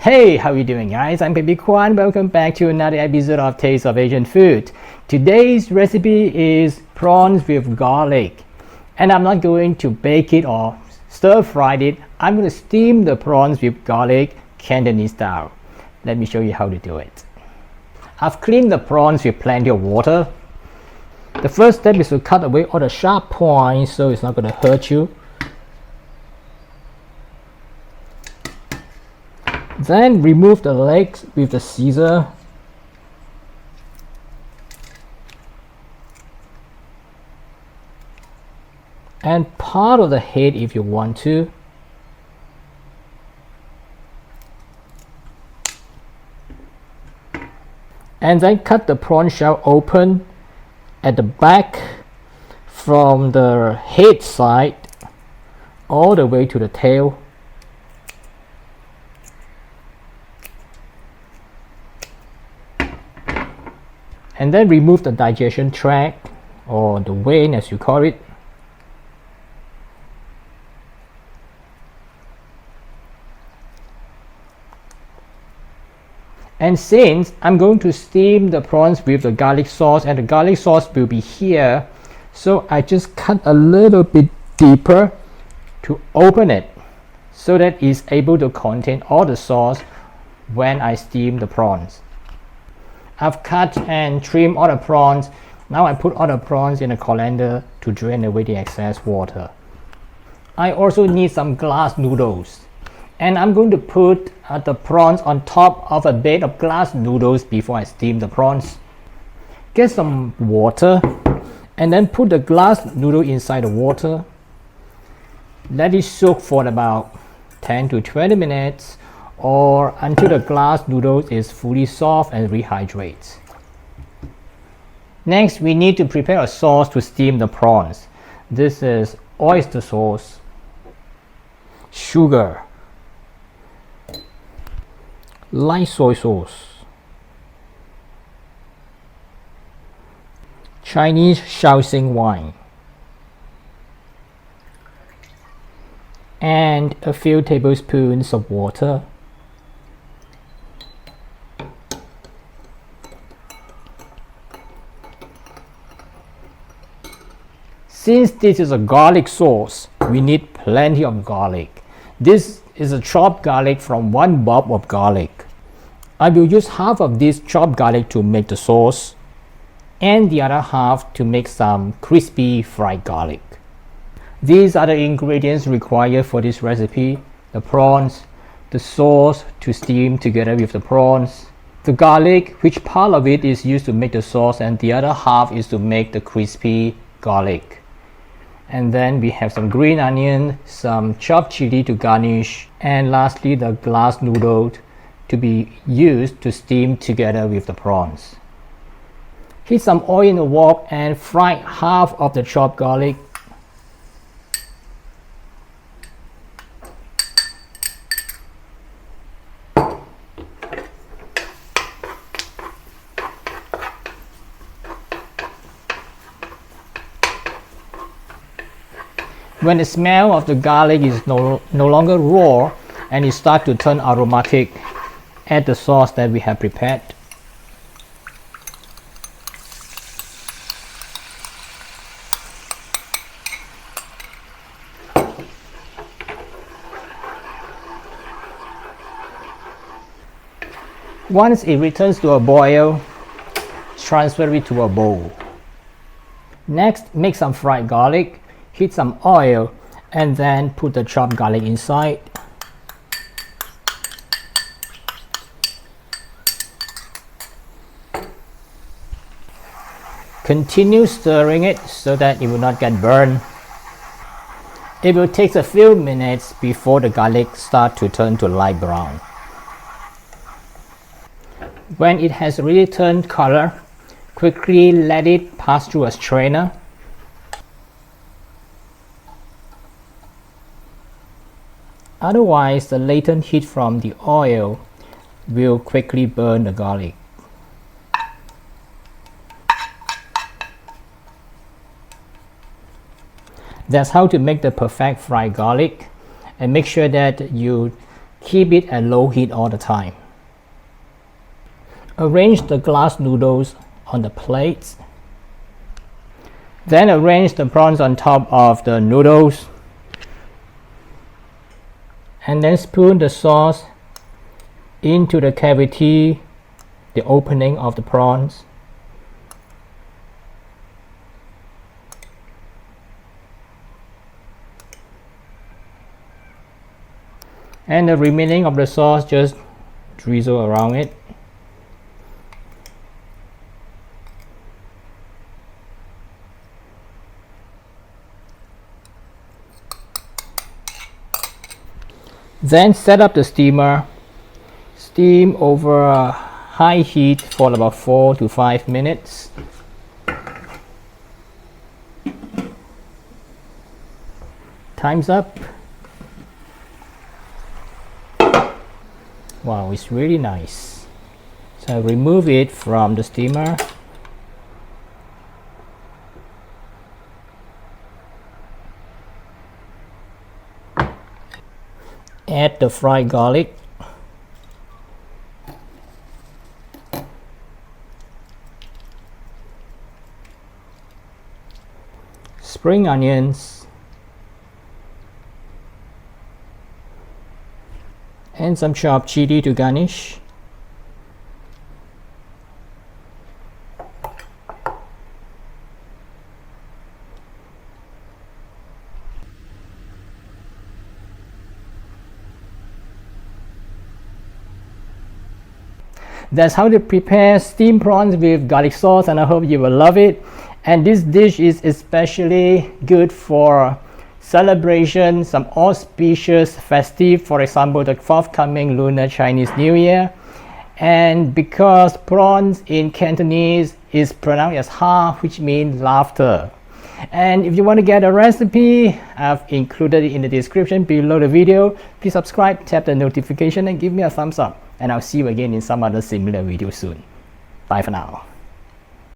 Hey, how you doing guys? I'm Baby Kwan. Welcome back to another episode of Taste of Asian Food. Today's recipe is prawns with garlic. And I'm not going to bake it or stir fry it. I'm going to steam the prawns with garlic Cantonese style. Let me show you how to do it. I've cleaned the prawns with plenty of water. The first step is to cut away all the sharp points so it's not going to hurt you. Then remove the legs with the scissor. And part of the head if you want to. And then cut the prawn shell open at the back from the head side all the way to the tail. And then remove the digestion tract or the vein as you call it. And since I'm going to steam the prawns with the garlic sauce and the garlic sauce will be here, so I just cut a little bit deeper to open it so that it's able to contain all the sauce when I steam the prawns. I've cut and trimmed all the prawns. Now I put all the prawns in a colander to drain away the excess water. I also need some glass noodles. And I'm going to put the prawns on top of a bed of glass noodles before I steam the prawns. Get some water and then put the glass noodle inside the water. Let it soak for about 10 to 20 minutes or until the glass noodles is fully soft and rehydrates. Next, we need to prepare a sauce to steam the prawns. This is oyster sauce, sugar, light soy sauce, Chinese Shaoxing wine, and a few tablespoons of water. Since this is a garlic sauce, we need plenty of garlic. This is a chopped garlic from 1 bulb of garlic. I will use half of this chopped garlic to make the sauce and the other half to make some crispy fried garlic. These are the ingredients required for this recipe: the prawns, the sauce to steam together with the prawns, the garlic, which part of it is used to make the sauce and the other half is to make the crispy garlic. And then we have some green onion, some chopped chili to garnish, and lastly the glass noodle to be used to steam together with the prawns. Heat some oil in a wok and fry half of the chopped garlic. When the smell of the garlic is no longer raw and it starts to turn aromatic, add the sauce that we have prepared. Once it returns to a boil, transfer it to a bowl. Next, make some fried garlic. Heat some oil and then put the chopped garlic inside. Continue stirring it so that it will not get burned. It will take a few minutes before the garlic starts to turn to light brown. When it has really turned color, quickly let it pass through a strainer. Otherwise, the latent heat from the oil will quickly burn the garlic. That's how to make the perfect fried garlic. And make sure that you Keep it at low heat all the time. Arrange the glass noodles on the plates. Then arrange the prawns on top of the noodles. And then spoon the sauce into the cavity, the opening of the prawns. And the remaining of the sauce, just drizzle around it. Then set up the steamer. Steam over a high heat for about 4 to 5 minutes. Time's up. Wow, it's really nice. So remove it from the steamer. Add the fried garlic. Spring onions. And some chopped chili to garnish. That's how to prepare steamed prawns with garlic sauce, and I hope you will love it. And this dish is especially good for celebration, some auspicious festive, for example the forthcoming Lunar Chinese New Year. And because prawns in Cantonese is pronounced as ha, which means laughter. And if you want to get a recipe, I've included it in the description below the video. Please subscribe, tap the notification and give me a thumbs up. And I'll see you again in some other similar video soon. Bye for now.